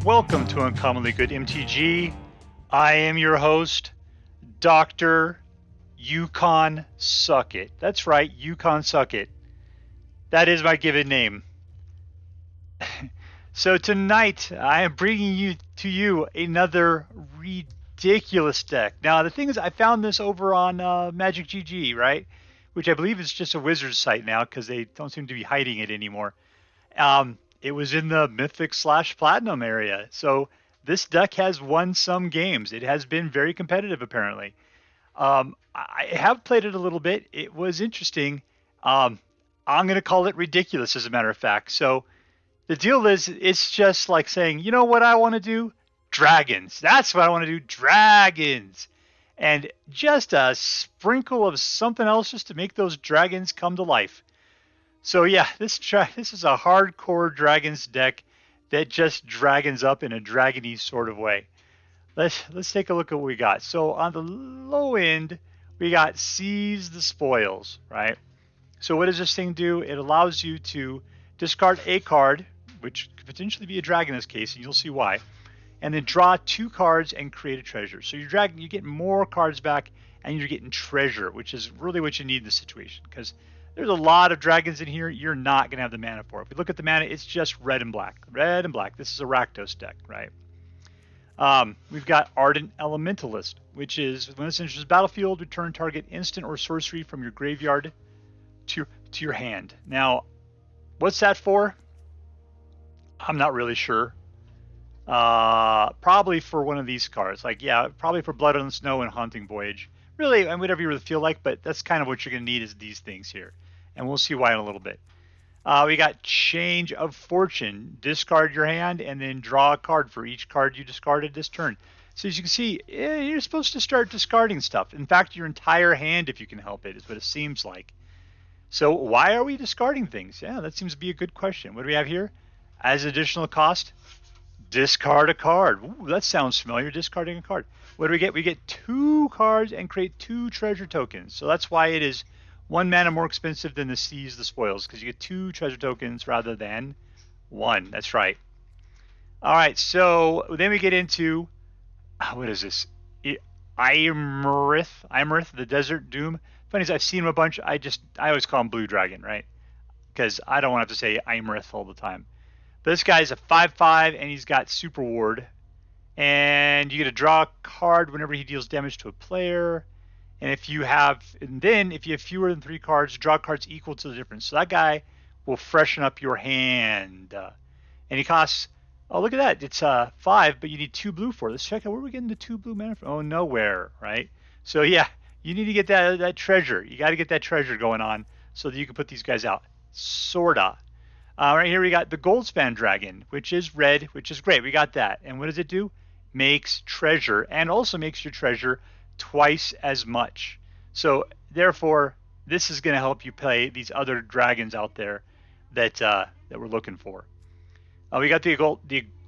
Welcome to Uncommonly Good MTG. I am your host, Dr. Yukon Suckit. That's right, Yukon Suckit. That is my given name. So tonight, I am bringing to you another ridiculous deck. Now, the thing is, I found this over on Magic GG, right? Which I believe is just a Wizards site now because they don't seem to be hiding it anymore. It was in the Mythic / Platinum area. So this deck has won some games. It has been very competitive, apparently. I have played it a little bit. It was interesting. I'm going to call it ridiculous, as a matter of fact. So the deal is, it's just like saying, you know what I want to do? Dragons. That's what I want to do. Dragons. And just a sprinkle of something else just to make those dragons come to life. So yeah, this is a hardcore dragons deck that just dragons up in a dragony sort of way. Let's take a look at what we got. So on the low end, we got Seize the Spoils, right? So what does this thing do? It allows you to discard a card, which could potentially be a dragon in this case, and you'll see why, and then draw 2 cards and create a treasure. So you're getting more cards back, and you're getting treasure, which is really what you need in this situation, because there's a lot of dragons in here you're not going to have the mana for. If we look at the mana, it's just red and black. Red and black. This is a Rakdos deck, right? We've got Ardent Elementalist, which is, when this enters the battlefield, return target instant or sorcery from your graveyard to your hand. Now, what's that for? I'm not really sure. Probably for one of these cards. Like, yeah, probably for Blood on the Snow and Haunting Voyage. Really, and whatever you really feel like, but that's kind of what you're going to need is these things here. And we'll see why in a little bit. We got Change of Fortune. Discard your hand and then draw a card for each card you discarded this turn. So as you can see, you're supposed to start discarding stuff. In fact, your entire hand, if you can help it, is what it seems like. So why are we discarding things? Yeah, that seems to be a good question. What do we have here? As additional cost, discard a card. Ooh, that sounds familiar, discarding a card. What do we get? We get 2 cards and create 2 treasure tokens. So that's why it is 1 mana more expensive than the Seize the Spoils, because you get 2 treasure tokens rather than 1. That's right. All right, so then we get into, what is this? Iymrith, the Desert Doom. Funny is, I've seen him a bunch. I always call him Blue Dragon, right? Because I don't want to have to say Iymrith all the time. But this guy's a 5/5, and he's got Super Ward. And you get to draw a card whenever he deals damage to a player. And if you have fewer than 3 cards, draw cards equal to the difference. So that guy will freshen up your hand. And he costs, oh, look at that. It's 5, but you need 2 blue for it. Let's check out where we're getting the 2 blue mana from. Oh, nowhere, right? So yeah, you need to get that treasure. You got to get that treasure going on so that you can put these guys out. Sorta. Right here we got the Goldspan Dragon, which is red, which is great. We got that. And what does it do? Makes treasure, and also makes your treasure twice as much. So therefore, this is going to help you play these other dragons out there that we're looking for. We got the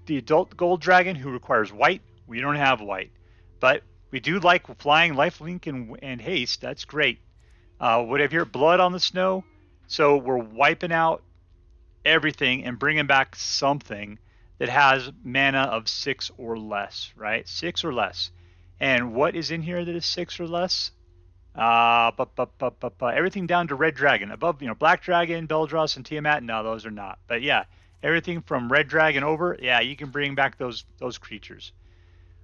adult gold dragon who requires white. We don't have white, but we do like flying, lifelink, and haste. That's great. What do we have here? Blood on the Snow. So we're wiping out everything and bringing back something that has mana of 6 or less, right? 6 or less. And what is in here that is 6 or less? Everything down to Red Dragon. Above, Black Dragon, Beledros, and Tiamat. No, those are not. But yeah, everything from Red Dragon over, yeah, you can bring back those creatures.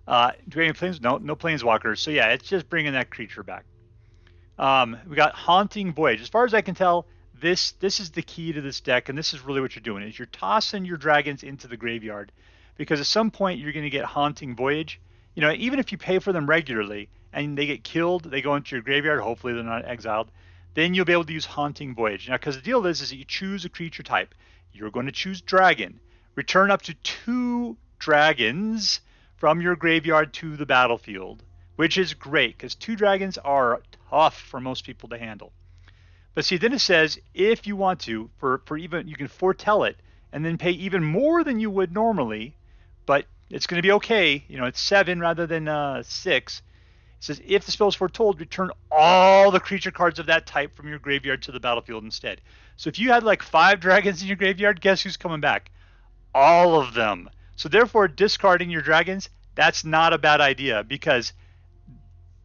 Do we have any planes? No planeswalkers. So yeah, it's just bringing that creature back. We got Haunting Voyage. As far as I can tell, this is the key to this deck, and this is really what you're doing, is you're tossing your dragons into the graveyard, because at some point you're going to get Haunting Voyage. Even if you pay for them regularly and they get killed, they go into your graveyard, hopefully they're not exiled, then you'll be able to use Haunting Voyage. Now, because the deal is that you choose a creature type. You're going to choose dragon. Return up to 2 dragons from your graveyard to the battlefield, which is great, because 2 dragons are tough for most people to handle. But see, then it says, if you want to, for even, you can foretell it and then pay even more than you would normally, but it's going to be okay. It's 7 rather than 6. It says, if the spell is foretold, return all the creature cards of that type from your graveyard to the battlefield instead. So if you had like 5 dragons in your graveyard, guess who's coming back? All of them. So therefore, discarding your dragons, that's not a bad idea, because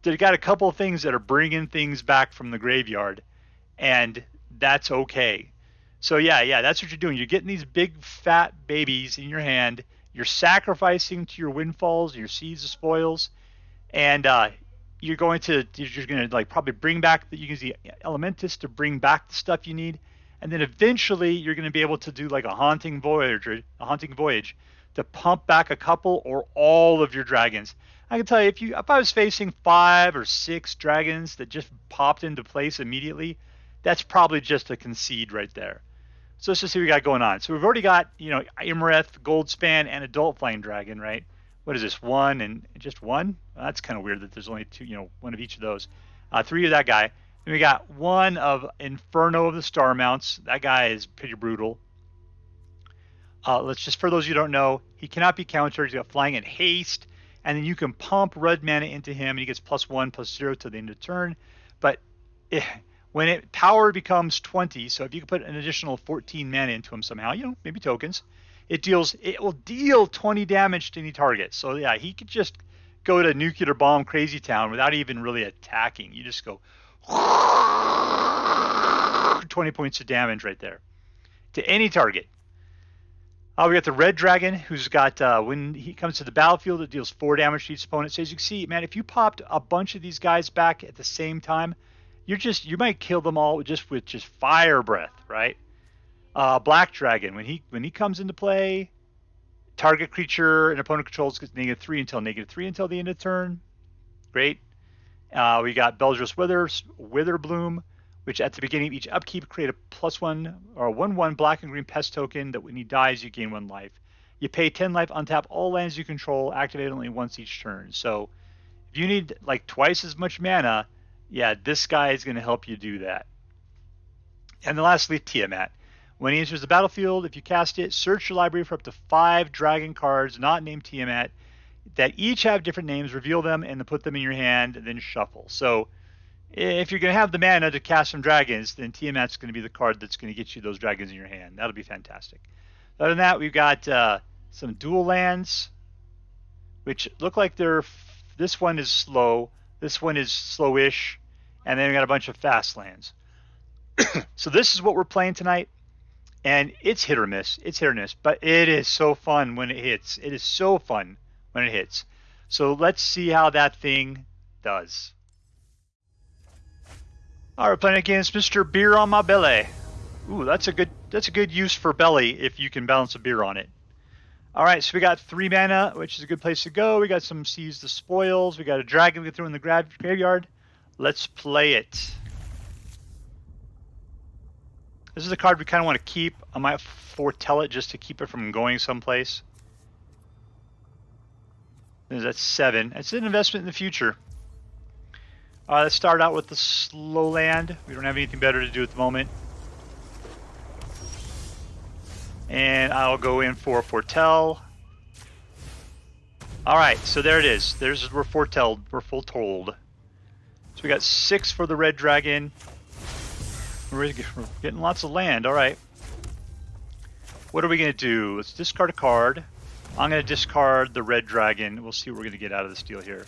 they got a couple of things that are bringing things back from the graveyard, and that's okay. So yeah, that's what you're doing. You're getting these big fat babies in your hand. You're sacrificing to your windfalls, your seeds of spoils, and you're going to like probably bring back you can use the Elementalist to bring back the stuff you need, and then eventually you're going to be able to do like a Haunting Voyage to pump back a couple or all of your dragons. I can tell you, if I was facing 5 or 6 dragons that just popped into place immediately, that's probably just a concede right there. So let's just see what we got going on. So we've already got, Iymrith, Goldspan, and Adult Flying Dragon, right? What is this, 1 and just 1? Well, that's kind of weird that there's only 2, 1 of each of those. 3 of that guy. Then we got 1 of Inferno of the Star Mounts. That guy is pretty brutal. Let's just, for those you don't know, he cannot be countered. He's got flying and haste, and then you can pump red mana into him, and he gets +1/+0 to the end of the turn. But when power becomes 20, so if you can put an additional 14 mana into him somehow, maybe tokens, it will deal 20 damage to any target. So yeah, he could just go to nuclear bomb crazy town without even really attacking. You just go 20 points of damage right there to any target. We got the red dragon, who's got, when he comes to the battlefield, it deals 4 damage to each opponent. So as you can see, man, if you popped a bunch of these guys back at the same time, you might kill them all with just fire breath, right? Black dragon, when he comes into play, target creature an opponent controls gets -3 until -3 until the end of the turn. Great. We got Beledros Witherbloom, which at the beginning of each upkeep create a +1 or 1/1 black and green pest token that when he dies you gain 1 life. You pay 10 life, untap all lands you control, activate only once each turn. So if you need like twice as much mana, yeah, this guy is going to help you do that. And then lastly, Tiamat. When he enters the battlefield, if you cast it, search your library for up to 5 dragon cards not named Tiamat that each have different names, reveal them, and then put them in your hand, and then shuffle. So if you're going to have the mana to cast some dragons, then Tiamat's going to be the card that's going to get you those dragons in your hand. That'll be fantastic. Other than that, we've got some dual lands, which look like this one is slow, this one is slowish, and then we got a bunch of fast lands. So this is what we're playing tonight, and it's hit or miss. It's hit or miss, but it is so fun when it hits. It is so fun when it hits. So let's see how that thing does. All right, we're playing against MrBeerOnMyBelly. Ooh, that's a good use for belly if you can balance a beer on it. All right, so we got 3 mana, which is a good place to go. We got some Seize the Spoils. We got a dragon we can throw in the graveyard. Let's play it. This is a card we kind of want to keep. I might foretell it just to keep it from going someplace. That's 7. It's an investment in the future. Let's start out with the slow land. We don't have anything better to do at the moment. And I'll go in for foretell. Alright, so there it is. We're foretold. We're foretold. So we got 6 for the red dragon. We're getting lots of land. Alright. What are we going to do? Let's discard a card. I'm going to discard the red dragon. We'll see what we're going to get out of this deal here.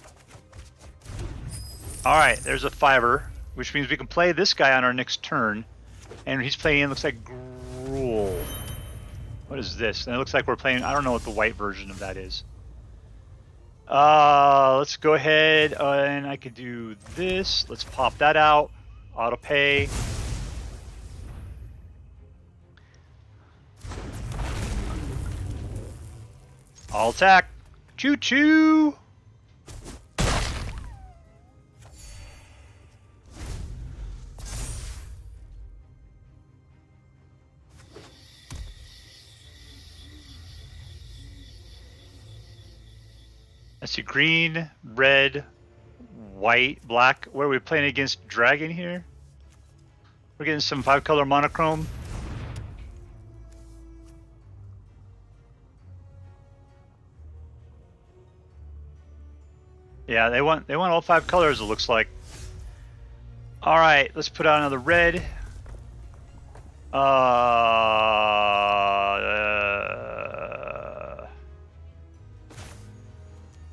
Alright, there's a 5-er, which means we can play this guy on our next turn. And he's playing, looks like Gruul. What is this? And it looks like we're playing, I don't know what the white version of that is. Let's go ahead and I could do this. Let's pop that out. Auto pay. I'll attack. Choo-choo! Let's see, green, red, white, black. What are we playing against? Dragon here? We're getting some 5-color monochrome. Yeah, they want all 5 colors, it looks like. Alright, let's put out another red.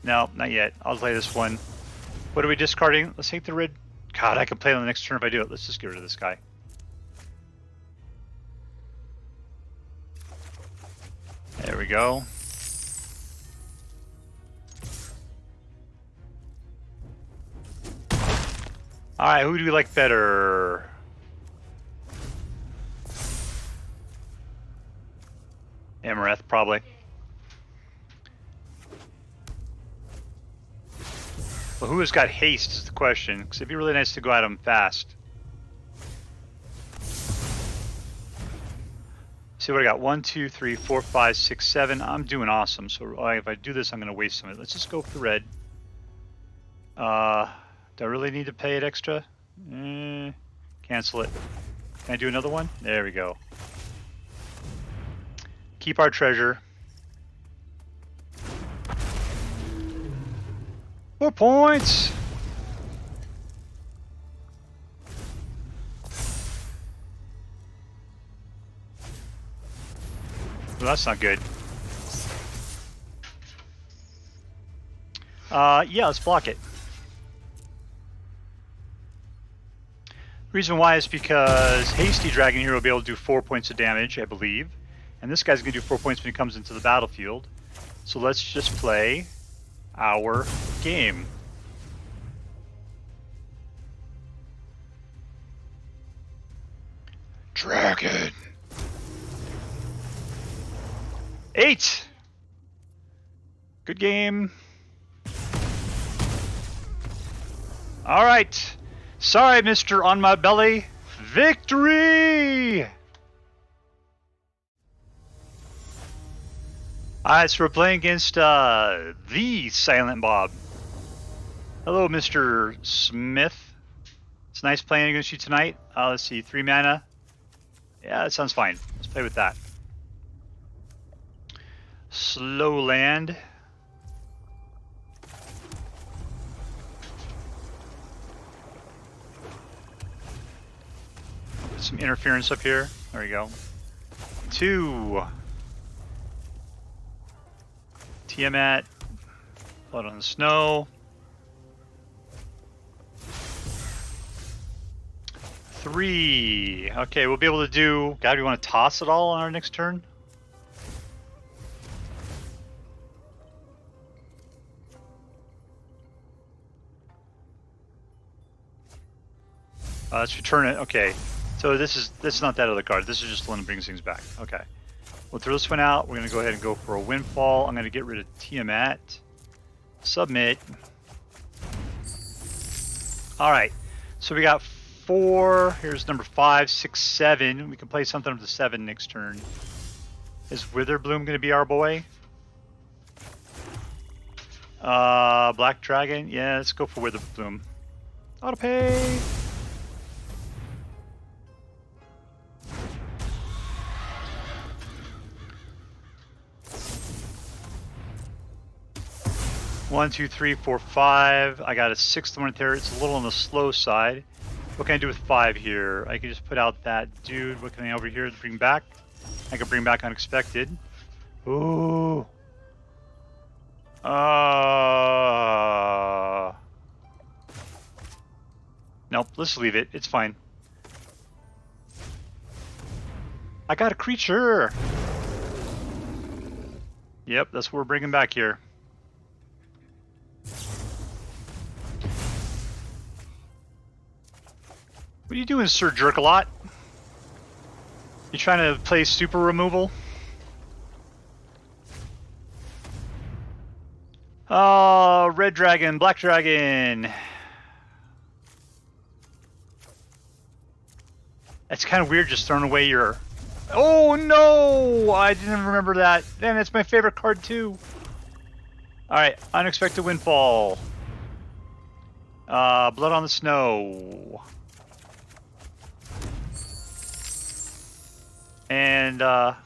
No, not yet. I'll play this one. What are we discarding? Let's take the red. God, I can play on the next turn if I do it. Let's just get rid of this guy. There we go. Alright, who do we like better? Iymrith, probably. Well, who has got haste is the question, because it'd be really nice to go at him fast. See what I got? 1, 2, 3, 4, 5, 6, 7. I'm doing awesome. So if I do this, I'm going to waste some of it. Let's just go for red. Do I really need to pay it extra? Cancel it. Can I do another one? There we go. Keep our treasure. 4 points! Well, that's not good. Yeah, let's block it. Reason why is because Hasty Dragon here will be able to do 4 points of damage, I believe. And this guy's going to do 4 points when he comes into the battlefield. So let's just play our game. Dragon. 8. Good game. All right. Sorry, MrBeerOnMyBelly. Victory! Alright, so we're playing against the Silent Bob. Hello, Mr. Smith. It's nice playing against you tonight. Let's see, 3 mana. Yeah, that sounds fine. Let's play with that. Slow land. Put some interference up here. There we go. 2. Tiamat. Blood on the Snow. 3. Okay, we'll be able to do... God, do we want to toss it all on our next turn? Let's return it. Okay, so this is not that other card. This is just the one that brings things back. Okay, we'll throw this one out. We're gonna go ahead and go for a Windfall. I'm gonna get rid of Tiamat. Submit. All right, so we got 4. Here's number 5, 6, 7. We can play something up to 7 next turn. Is Witherbloom gonna be our boy? Black Dragon. Yeah, let's go for Witherbloom. Auto pay. One, 2, 3, 4, 5. I got a 6th one there. It's a little on the slow side. What can I do with 5 here? I can just put out that dude. What can I over here bring back? I can bring back Unexpected. Ooh. Nope, let's leave it. It's fine. I got a creature. Yep, that's what we're bringing back here. What are you doing, Sir Jerk-a-Lot? You trying to play super removal? Oh, red dragon, black dragon. That's kind of weird just throwing away your... Oh no! I didn't remember that. Man, that's my favorite card too. Alright, Unexpected Windfall. Blood on the Snow. And what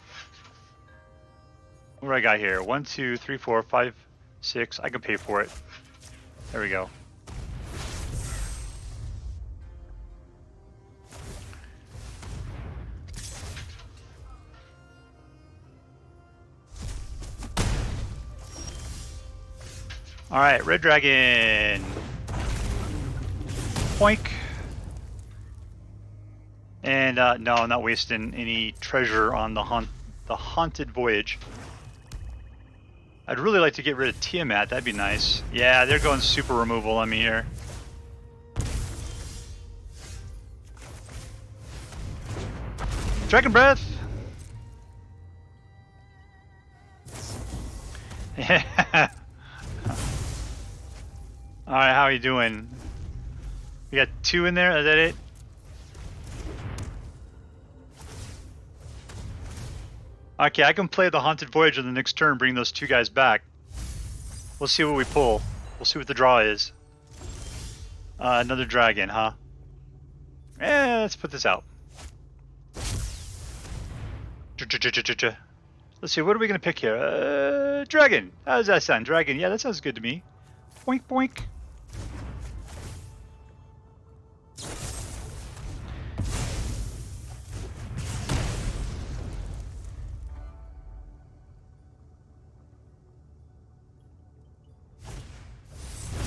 do I got here? 1, 2, 3, 4, 5, 6. I can pay for it. There we go. Alright, red dragon. Poink. And no, I'm not wasting any treasure on the Haunted Voyage. I'd really like to get rid of Tiamat, that'd be nice. Yeah, they're going super removal on me here. Dragon Breath! Yeah. Alright, how are you doing? We got 2 in there, is that it? Okay, I can play the Haunted Voyage on the next turn, bring those 2 guys back. We'll see what we pull. We'll see what the draw is. Another dragon, huh? Let's put this out. Let's see, what are we going to pick here? Dragon! How does that sound? Dragon, yeah, that sounds good to me. Boink, boink.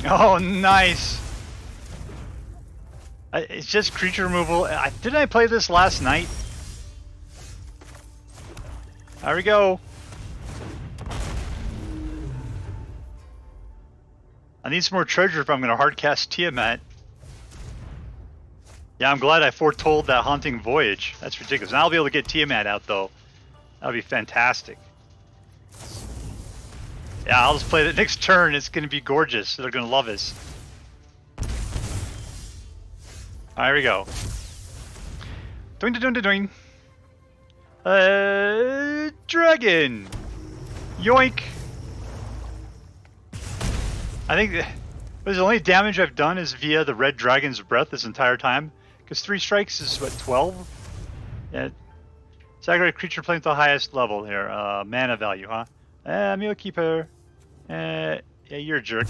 Oh, nice! It's just creature removal. Didn't I play this last night? There we go. I need some more treasure if I'm going to hardcast Tiamat. Yeah, I'm glad I foretold that Haunting Voyage. That's ridiculous. Now I'll be able to get Tiamat out, though. That'll be fantastic. Yeah, I'll just play the next turn. It's going to be gorgeous. They're going to love us. All right, here we go. Doing, doing, doing. Dragon! Yoink! I think the only damage I've done is via the red dragon's breath this entire time. Because 3 strikes is what, 12? Yeah. Sacrifice creature playing to the highest level here. Mana value, huh? Meal Keeper. Yeah, you're a jerk.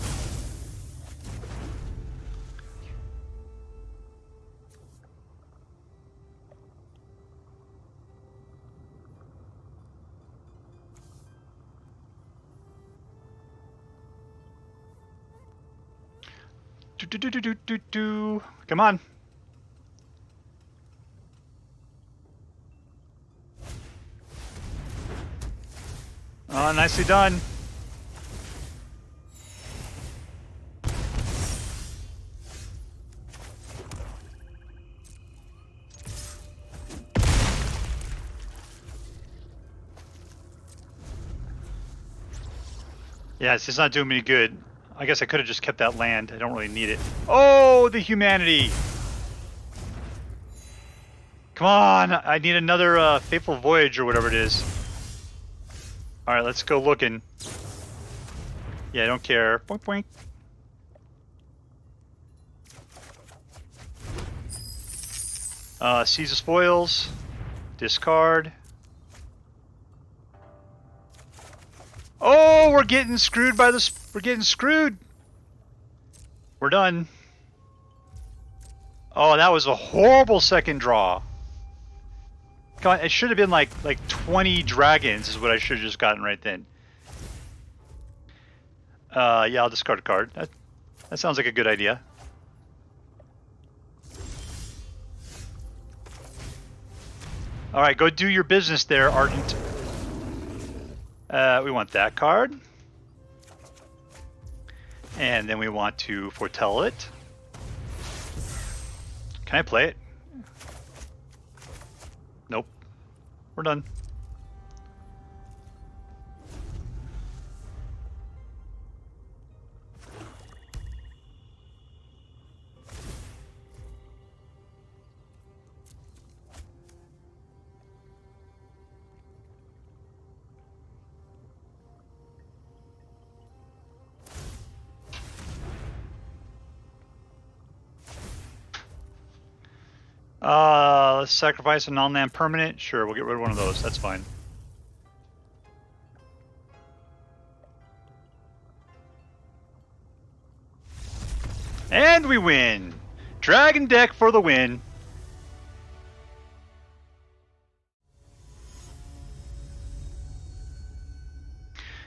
Come on. Oh, nicely done. Yeah, it's just not doing me good. I guess I could have just kept that land. I don't really need it. Oh, the humanity! Come on! I need another Fateful Voyage or whatever it is. Alright, let's go looking. Yeah, I don't care. Boink, boink. Seize the spoils. Discard. Oh, we're getting screwed by this. We're getting screwed. We're done. Oh, that was a horrible second draw. Come on, it should have been like 20 dragons is what I should have just gotten right then. Yeah, I'll discard a card. That sounds like a good idea. All right, go do your business there, Ardent. We want that card. And then we want to foretell it. Can I play it? Nope. We're done. Let's sacrifice a non-land permanent. Sure, we'll get rid of one of those. That's fine. And we win! Dragon deck for the win.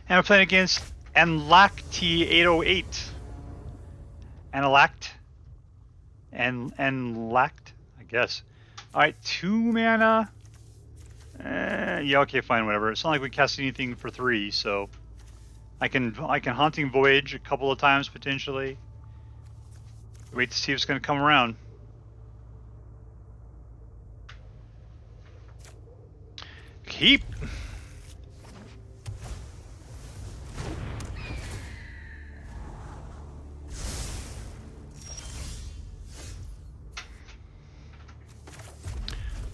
And we're playing against Enlacti 808. Enlact. Enlact, I guess. All right, 2 mana. Yeah, okay, fine, whatever. It's not like we cast anything for 3, so I can Haunting Voyage a couple of times potentially. Wait to see if it's going to come around. Keep.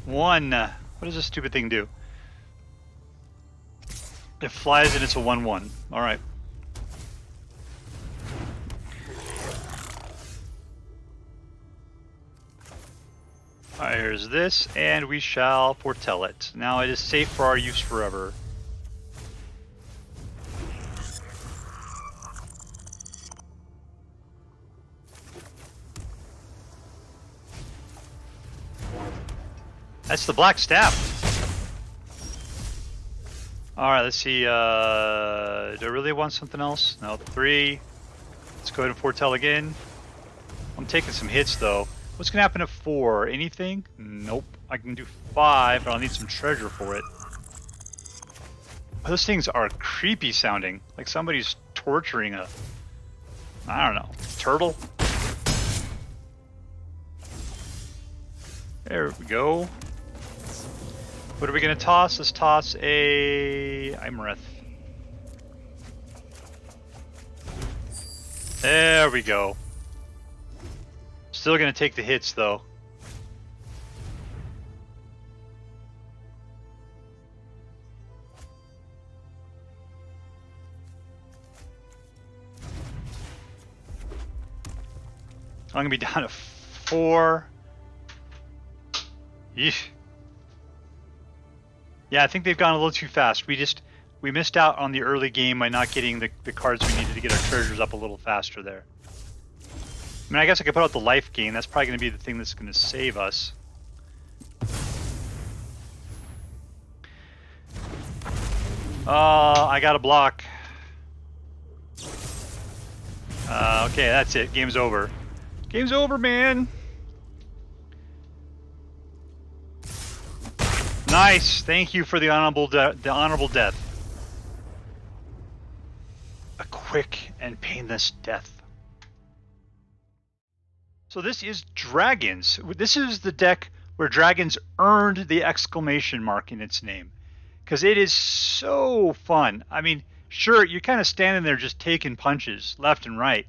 One. What does this stupid thing do? It flies and it's a 1/1. All right. All right, here's this, and we shall foretell it. Now it is safe for our use forever. That's the black staff. All right, let's see. Do I really want something else? No, 3. Let's go ahead and foretell again. I'm taking some hits though. What's gonna happen at 4? Anything? Nope. I can do 5, but I'll need some treasure for it. Those things are creepy sounding. Like somebody's torturing a, I don't know, turtle? There we go. What are we gonna toss? Let's toss a Iymrith. There we go. Still gonna take the hits though. I'm gonna be down to 4. Yeesh. Yeah, I think they've gone a little too fast. We missed out on the early game by not getting the cards we needed to get our treasures up a little faster there. I mean, I guess I could put out the life gain. That's probably going to be the thing that's going to save us. I got a block. Okay, that's it. Game's over. Game's over, man. Nice. Thank you for the honorable death. A quick and painless death. So this is Dragons. This is the deck where Dragons earned the exclamation mark in its name. Because it is so fun. I mean, sure, you're kind of standing there just taking punches left and right.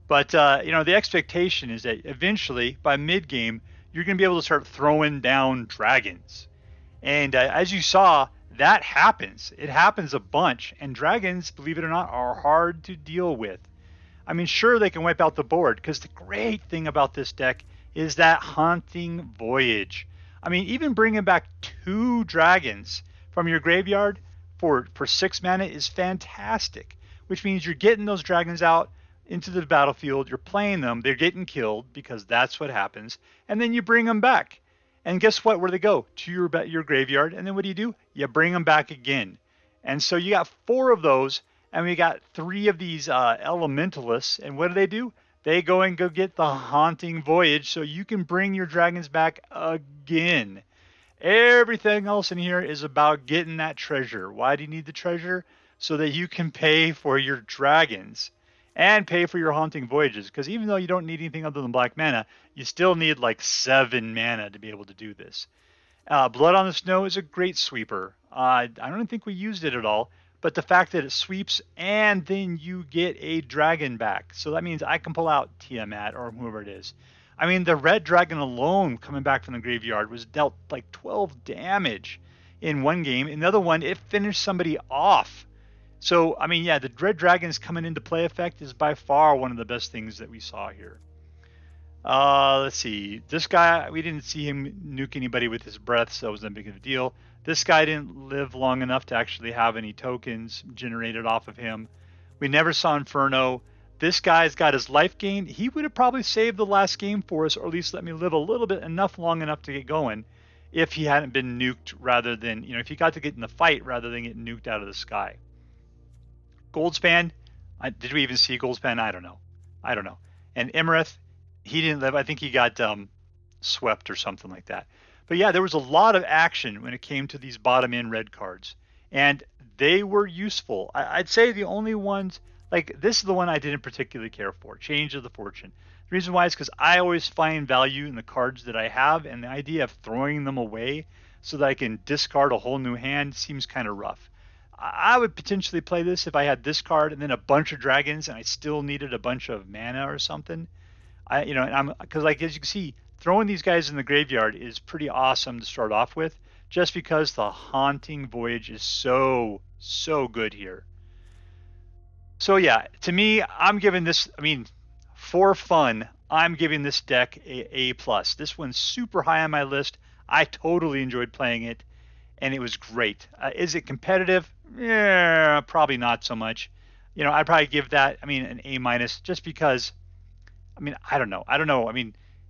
But, you know, the expectation is that eventually, by mid-game, you're going to be able to start throwing down dragons. And as you saw, that happens. It happens a bunch. And dragons, believe it or not, are hard to deal with. I mean, sure, they can wipe out the board, because the great thing about this deck is that Haunting Voyage. I mean, even bringing back 2 dragons from your graveyard for 6 mana is fantastic, which means you're getting those dragons out into the battlefield, you're playing them, they're getting killed, because that's what happens, and then you bring them back. And guess what? Where they go? To your graveyard, and then what do? You bring them back again. And so you got 4 of those, and we got 3 of these elementalists, and what do? They go and go get the Haunting Voyage, so you can bring your dragons back again. Everything else in here is about getting that treasure. Why do you need the treasure? So that you can pay for your dragons and pay for your Haunting Voyages. Because even though you don't need anything other than black mana, you still need like 7 mana to be able to do this. Blood on the Snow is a great sweeper. I don't think we used it at all. But the fact that it sweeps and then you get a dragon back. So that means I can pull out Tiamat or whoever it is. I mean, the red dragon alone coming back from the graveyard was dealt like 12 damage in one game. In the other one, it finished somebody off. So, I mean, yeah, the red dragon's coming into play effect is by far one of the best things that we saw here. Let's see. This guy, we didn't see him nuke anybody with his breath, so it wasn't that big of a deal. This guy didn't live long enough to actually have any tokens generated off of him. We never saw Inferno. This guy's got his life gain. He would have probably saved the last game for us, or at least let me live a little bit, long enough to get going, if he hadn't been nuked rather than, if he got to get in the fight rather than get nuked out of the sky. Goldspan, Did we even see Goldspan? I don't know. And Iymrith, he didn't live. I think he got swept or something like that. But yeah, there was a lot of action when it came to these bottom end red cards, and they were useful. I'd say the only ones, like this is the one I didn't particularly care for, Change of the Fortune. The reason why is because I always find value in the cards that I have, and the idea of throwing them away so that I can discard a whole new hand seems kind of rough. I would potentially play this if I had this card and then a bunch of dragons and I still needed a bunch of mana or something. Because like as you can see, throwing these guys in the graveyard is pretty awesome to start off with, just because the Haunting Voyage is so good here. So yeah, to me, I'm giving this, for fun, I'm giving this deck a A+. This one's super high on my list. I totally enjoyed playing it, and it was great. Is it competitive? Yeah, probably not so much. I'd probably give that, an A-, just because, I don't know.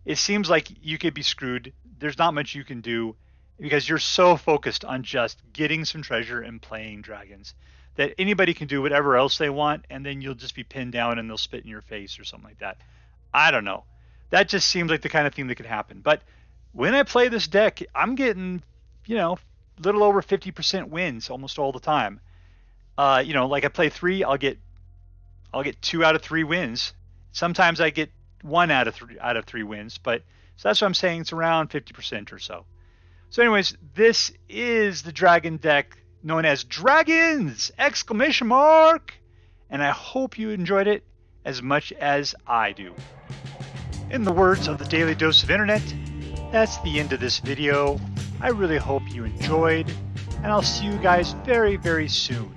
It seems like you could be screwed. There's not much you can do because you're so focused on just getting some treasure and playing dragons that anybody can do whatever else they want, and then you'll just be pinned down and they'll spit in your face or something like that. I don't know. That just seems like the kind of thing that could happen. But when I play this deck, I'm getting, little over 50% wins almost all the time. Like I play 3, I'll get 2 out of 3 wins. Sometimes I get 1 out of 3 wins, but so that's what I'm saying. It's around 50% or so. So anyways, this is the dragon deck known as Dragons! ! And I hope you enjoyed it as much as I do. In the words of the Daily Dose of Internet, that's the end of this video. I really hope you enjoyed, and I'll see you guys very, very soon.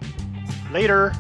Later!